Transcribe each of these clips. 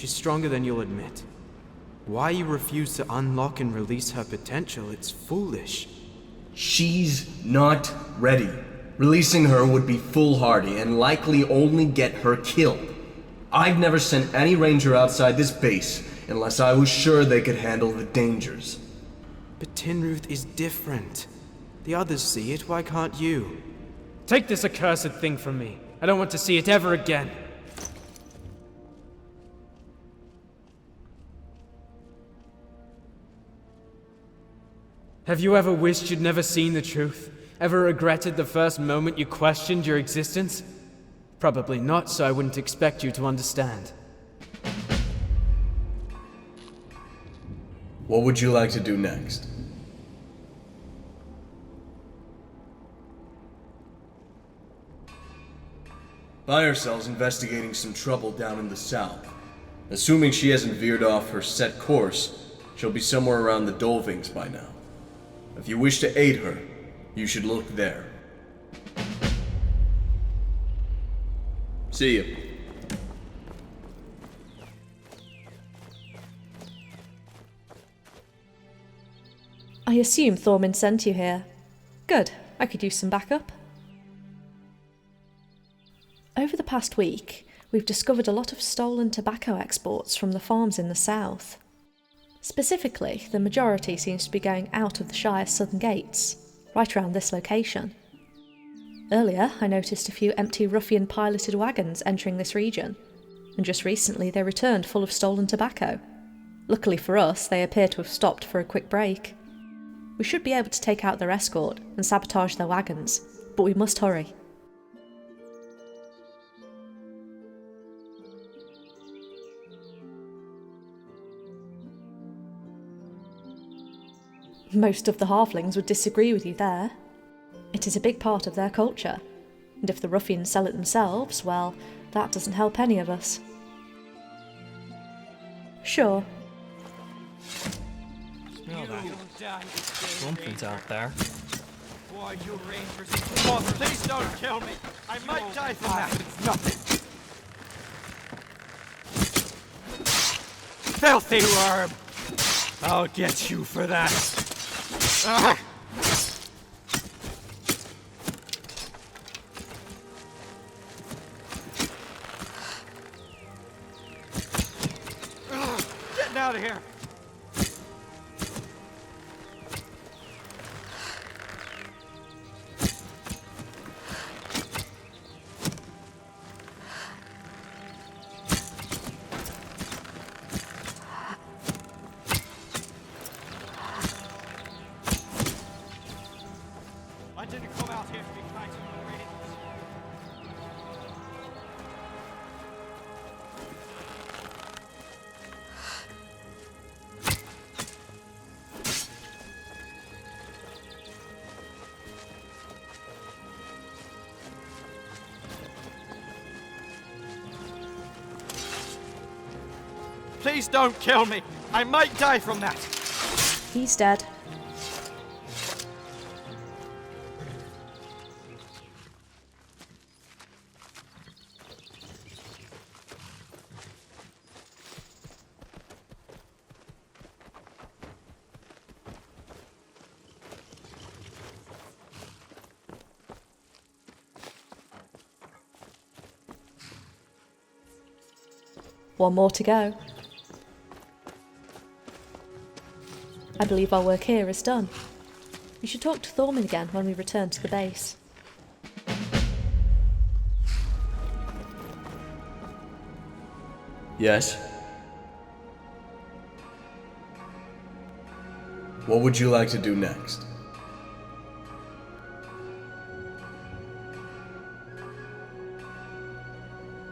She's stronger than you'll admit. Why you refuse to unlock and release her potential, it's foolish. She's not ready. Releasing her would be foolhardy and likely only get her killed. I've never sent any ranger outside this base unless I was sure they could handle the dangers. But Tinruth is different. The others see it, why can't you? Take this accursed thing from me. I don't want to see it ever again. Have you ever wished you'd never seen the truth? Ever regretted the first moment you questioned your existence? Probably not, so I wouldn't expect you to understand. What would you like to do next? Find ourselves investigating some trouble down in the south. Assuming she hasn't veered off her set course, she'll be somewhere around the Dolvings by now. If you wish to aid her, you should look there. See you. I assume Thorman sent you here. Good, I could use some backup. Over the past week, we've discovered a lot of stolen tobacco exports from the farms in the south. Specifically, the majority seems to be going out of the Shire's southern gates, right around this location. Earlier, I noticed a few empty ruffian-piloted wagons entering this region, and just recently they returned full of stolen tobacco. Luckily for us, they appear to have stopped for a quick break. We should be able to take out their escort and sabotage their wagons, but we must hurry. Most of the halflings would disagree with you there. It is a big part of their culture, and if the ruffians sell it themselves, well, that doesn't help any of us. Sure. Smell that. Something's out there. Why, you rangers... Oh, please don't kill me! I might die from that! It's nothing! Filthy worm! I'll get you for that! Ah. Getting out of here! I didn't come out here to be fighting already. Please don't kill me. I might die from that. He's dead. One more to go. I believe our work here is done. We should talk to Thorman again when we return to the base. Yes? What would you like to do next?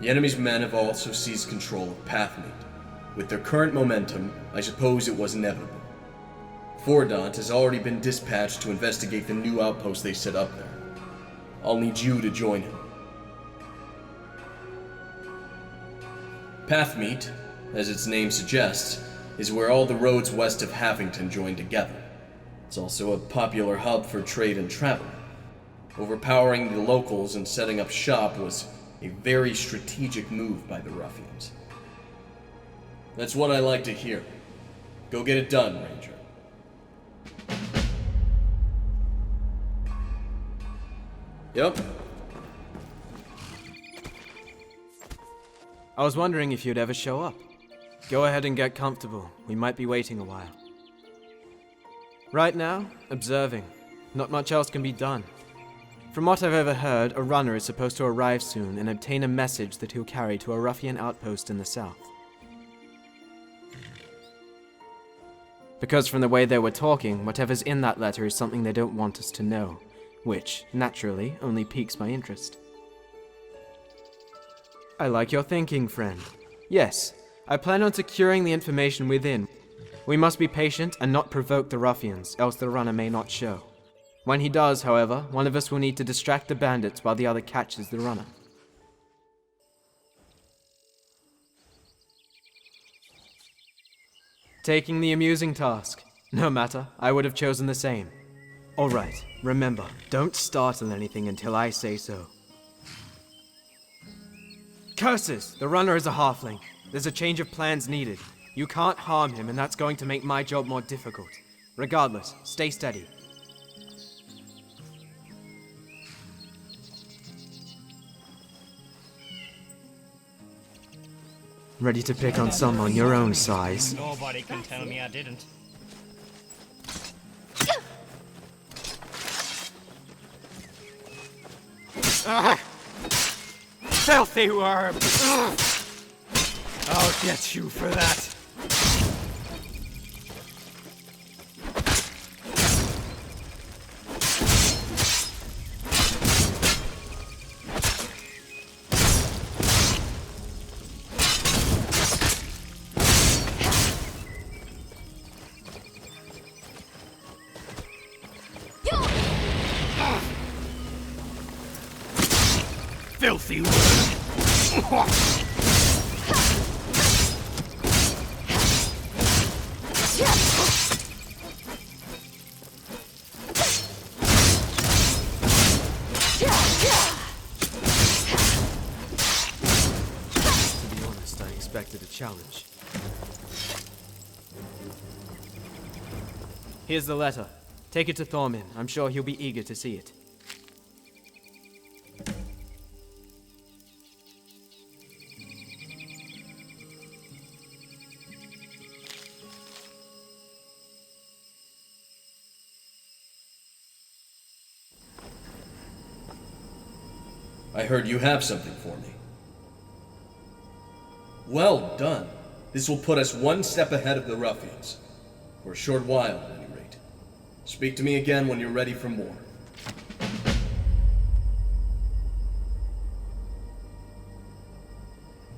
The enemy's men have also seized control of Pathmeet. With their current momentum, I suppose it was inevitable. Fordant has already been dispatched to investigate the new outpost they set up there. I'll need you to join him. Pathmeet, as its name suggests, is where all the roads west of Havington join together. It's also a popular hub for trade and travel. Overpowering the locals and setting up shop was a very strategic move by the ruffians. That's what I like to hear. Go get it done, Ranger. Yep. I was wondering if you'd ever show up. Go ahead and get comfortable. We might be waiting a while. Right now, observing. Not much else can be done. From what I've ever heard, a runner is supposed to arrive soon and obtain a message that he'll carry to a ruffian outpost in the south. Because from the way they were talking, whatever's in that letter is something they don't want us to know, which, naturally, only piques my interest. I like your thinking, friend. Yes, I plan on securing the information within. We must be patient and not provoke the ruffians, else the runner may not show. When he does, however, one of us will need to distract the bandits while the other catches the runner. Taking the amusing task. No matter, I would have chosen the same. Alright, remember, don't startle anything until I say so. Curses! The runner is a halfling. There's a change of plans needed. You can't harm him, and that's going to make my job more difficult. Regardless, stay steady. Ready to pick on someone your own size? Nobody can tell me I didn't. Filthy worm! I'll get you for that. Filthy worm! To be honest, I expected a challenge. Here's the letter. Take it to Thormin. I'm sure he'll be eager to see it. I heard you have something for me. Well done. This will put us one step ahead of the ruffians. For a short while, at any rate. Speak to me again when you're ready for more.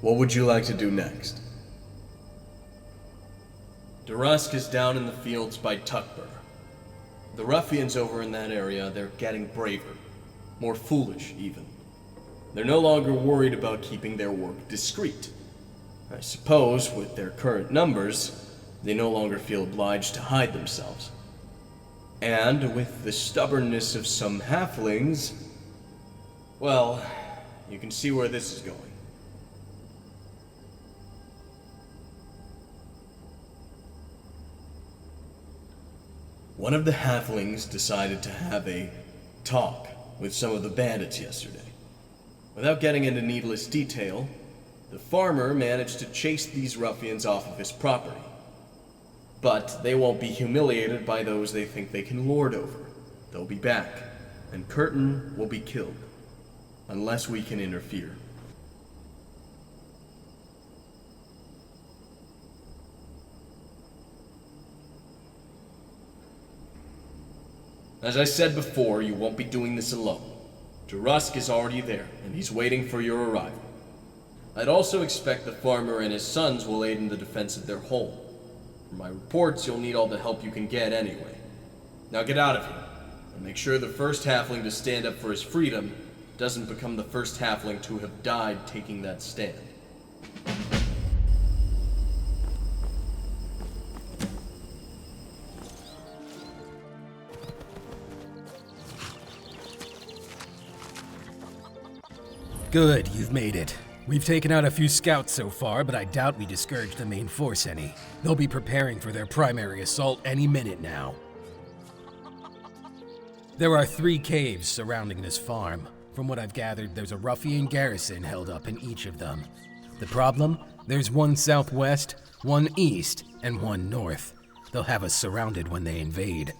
What would you like to do next? Durusk is down in the fields by Tuckburr. The ruffians over in that area, they're getting braver. More foolish, even. They're no longer worried about keeping their work discreet. I suppose, with their current numbers, they no longer feel obliged to hide themselves. And with the stubbornness of some halflings, well, you can see where this is going. One of the halflings decided to have a talk with some of the bandits yesterday. Without getting into needless detail, the farmer managed to chase these ruffians off of his property. But they won't be humiliated by those they think they can lord over. They'll be back, and Curtin will be killed, unless we can interfere. As I said before, you won't be doing this alone. Durusk is already there, and he's waiting for your arrival. I'd also expect the farmer and his sons will aid in the defense of their home. From my reports, you'll need all the help you can get anyway. Now get out of here, and make sure the first halfling to stand up for his freedom doesn't become the first halfling to have died taking that stand. Good, you've made it. We've taken out a few scouts so far, but I doubt we discouraged the main force any. They'll be preparing for their primary assault any minute now. There are 3 caves surrounding this farm. From what I've gathered, there's a ruffian garrison held up in each of them. The problem? There's one southwest, one east, and one north. They'll have us surrounded when they invade.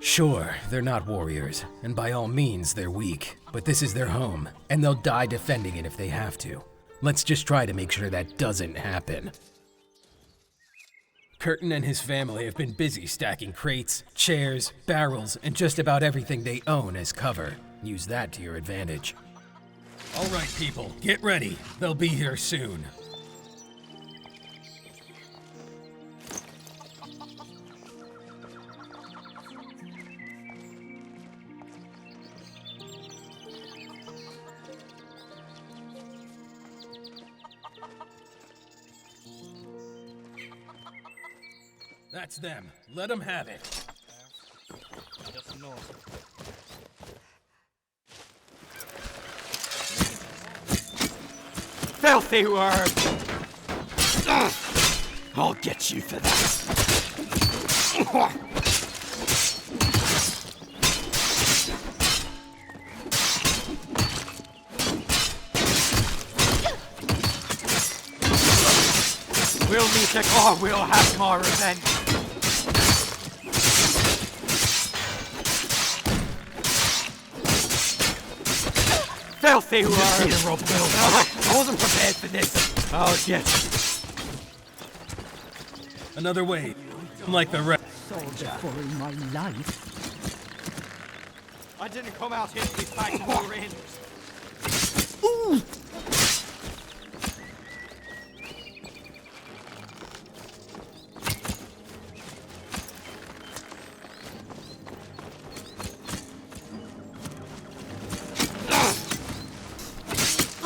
Sure, they're not warriors, and by all means they're weak, but this is their home, and they'll die defending it if they have to. Let's just try to make sure that doesn't happen. Curtin and his family have been busy stacking crates, chairs, barrels, and just about everything they own as cover. Use that to your advantage. All right, people, get ready. They'll be here soon. That's them. Let them have it. Just north. Filthy word! I'll get you for that. We'll meet or we'll have more revenge. Filthy word! I wasn't prepared for this. I'll get you. Another wave, like the rest. Soldier for my life. I didn't come out here to be fighting your enemies.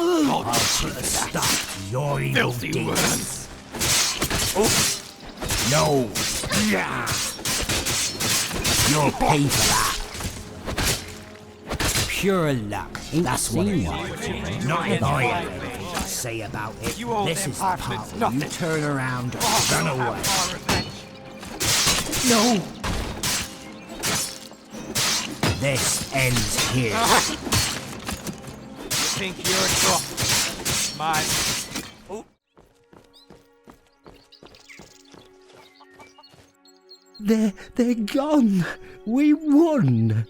I'll put a stop to your evil deeds. No. You'll pay for that. Pure luck. That's what it was. Not if I have anything to say about it. This is the part where you turn around and run away. No. This ends here. Think you're tough. Mine. They're gone. We won.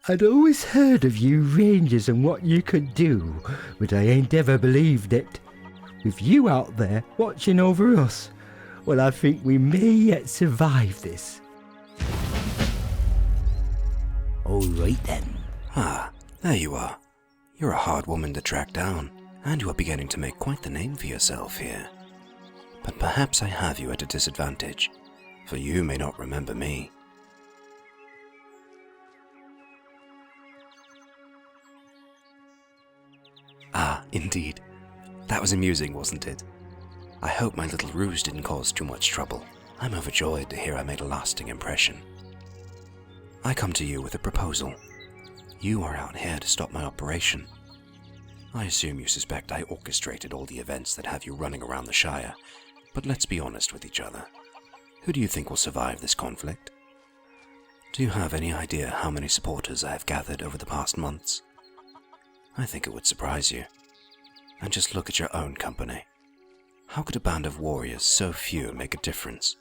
I'd always heard of you Rangers and what you could do, but I ain't ever believed it. With you out there watching over us, well, I think we may yet survive this. All right then. Ah, there you are. You're a hard woman to track down, and you are beginning to make quite the name for yourself here. But perhaps I have you at a disadvantage, for you may not remember me. Ah, indeed. That was amusing, wasn't it? I hope my little ruse didn't cause too much trouble. I'm overjoyed to hear I made a lasting impression. I come to you with a proposal. You are out here to stop my operation. I assume you suspect I orchestrated all the events that have you running around the Shire, but let's be honest with each other. Who do you think will survive this conflict? Do you have any idea how many supporters I have gathered over the past months? I think it would surprise you. And just look at your own company. How could a band of warriors so few make a difference?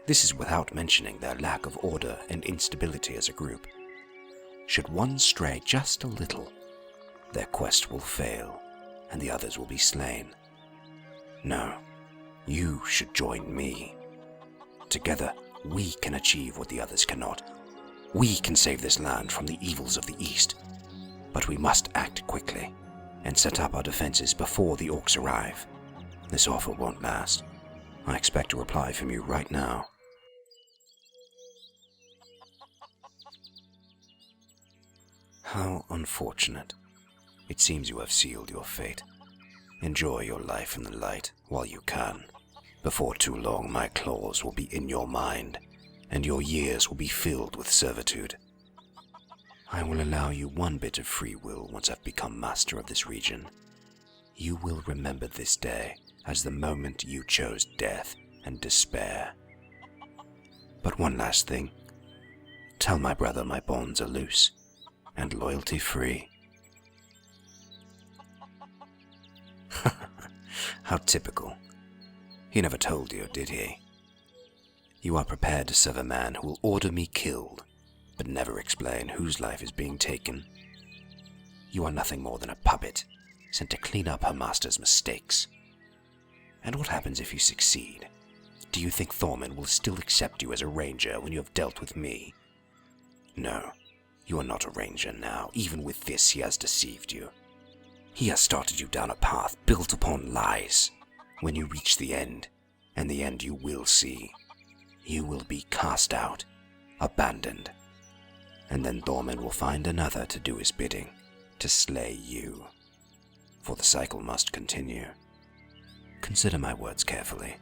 This is without mentioning their lack of order and instability as a group. Should one stray just a little, their quest will fail, and the others will be slain. No, you should join me. Together, we can achieve what the others cannot. We can save this land from the evils of the East. But we must act quickly, and set up our defenses before the orcs arrive. This offer won't last. I expect a reply from you right now. How unfortunate. It seems you have sealed your fate. Enjoy your life in the light while you can. Before too long, my claws will be in your mind, and your years will be filled with servitude. I will allow you one bit of free will once I've become master of this region. You will remember this day as the moment you chose death and despair. But one last thing. Tell my brother my bonds are loose and loyalty free. How typical. He never told you, did he? You are prepared to serve a man who will order me killed, but never explain whose life is being taken. You are nothing more than a puppet, sent to clean up her master's mistakes. And what happens if you succeed? Do you think Thorman will still accept you as a ranger when you have dealt with me? No, you are not a ranger now. Even with this, he has deceived you. He has started you down a path built upon lies. When you reach the end, and the end you will see, you will be cast out, abandoned. And then Thorman will find another to do his bidding, to slay you. For the cycle must continue. Consider my words carefully.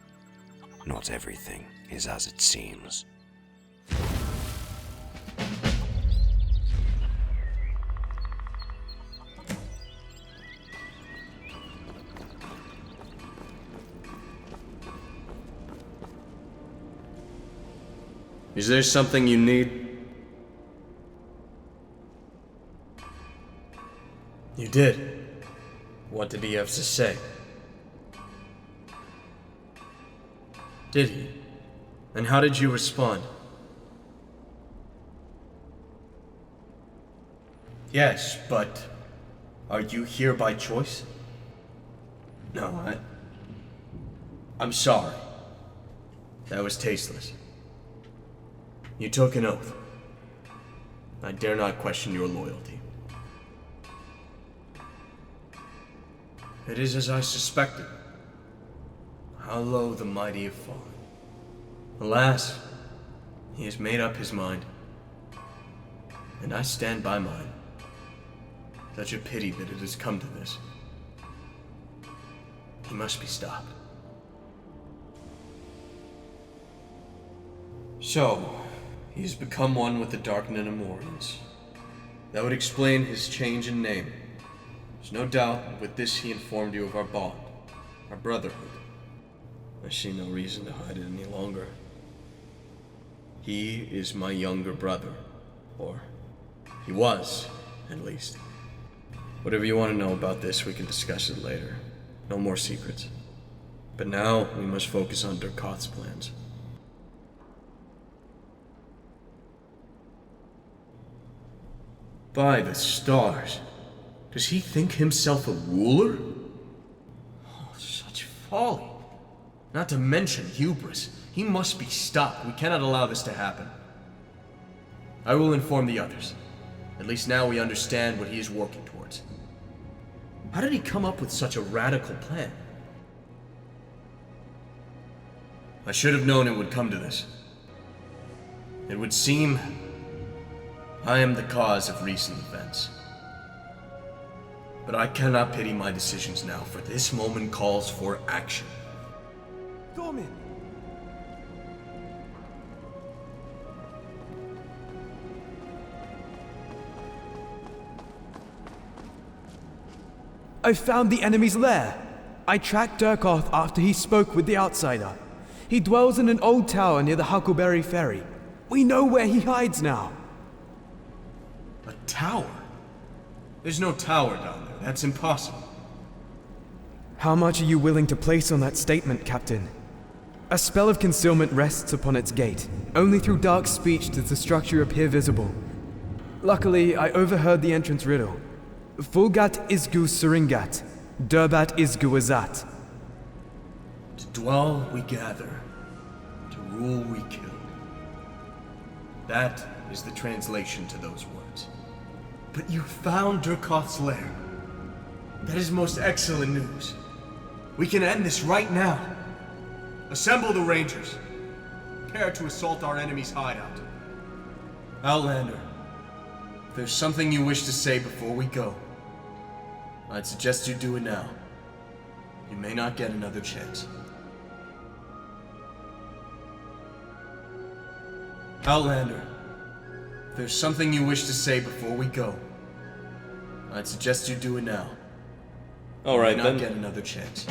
Not everything is as it seems. Is there something you need? You did. What did he have to say? Did he? And how did you respond? Yes, but are you here by choice? No, I'm sorry. That was tasteless. You took an oath. I dare not question your loyalty. It is as I suspected. How low the mighty have fallen. Alas, he has made up his mind. And I stand by mine. Such a pity that it has come to this. He must be stopped. So, he has become one with the Dark Nenamorians. That would explain his change in name. There's no doubt that with this he informed you of our bond, our brotherhood. I see no reason to hide it any longer. He is my younger brother. Or, he was, at least. Whatever you want to know about this, we can discuss it later. No more secrets. But now, we must focus on Durkoth's plans. By the stars. Does he think himself a ruler? Oh, such folly. Not to mention hubris. He must be stopped. We cannot allow this to happen. I will inform the others. At least now we understand what he is working towards. How did he come up with such a radical plan? I should have known it would come to this. It would seem I am the cause of recent events. But I cannot pity my decisions now, for this moment calls for action. Thorman! I found the enemy's lair. I tracked Durkoth after he spoke with the outsider. He dwells in an old tower near the Huckleberry Ferry. We know where he hides now. A tower? There's no tower down there. That's impossible. How much are you willing to place on that statement, Captain? A spell of concealment rests upon its gate. Only through dark speech does the structure appear visible. Luckily, I overheard the entrance riddle. Fulgat Izgu Suringat, Durbat Izgu Azat. To dwell we gather, to rule we kill. That is the translation to those words. But you found Durkoth's lair. That is most excellent news. We can end this right now. Assemble the Rangers. Prepare to assault our enemy's hideout. Outlander, if there's something you wish to say before we go, I'd suggest you do it now. You may not get another chance. Outlander, If there's something you wish to say before we go, I'd suggest you do it now. Alright You may then. not get another chance.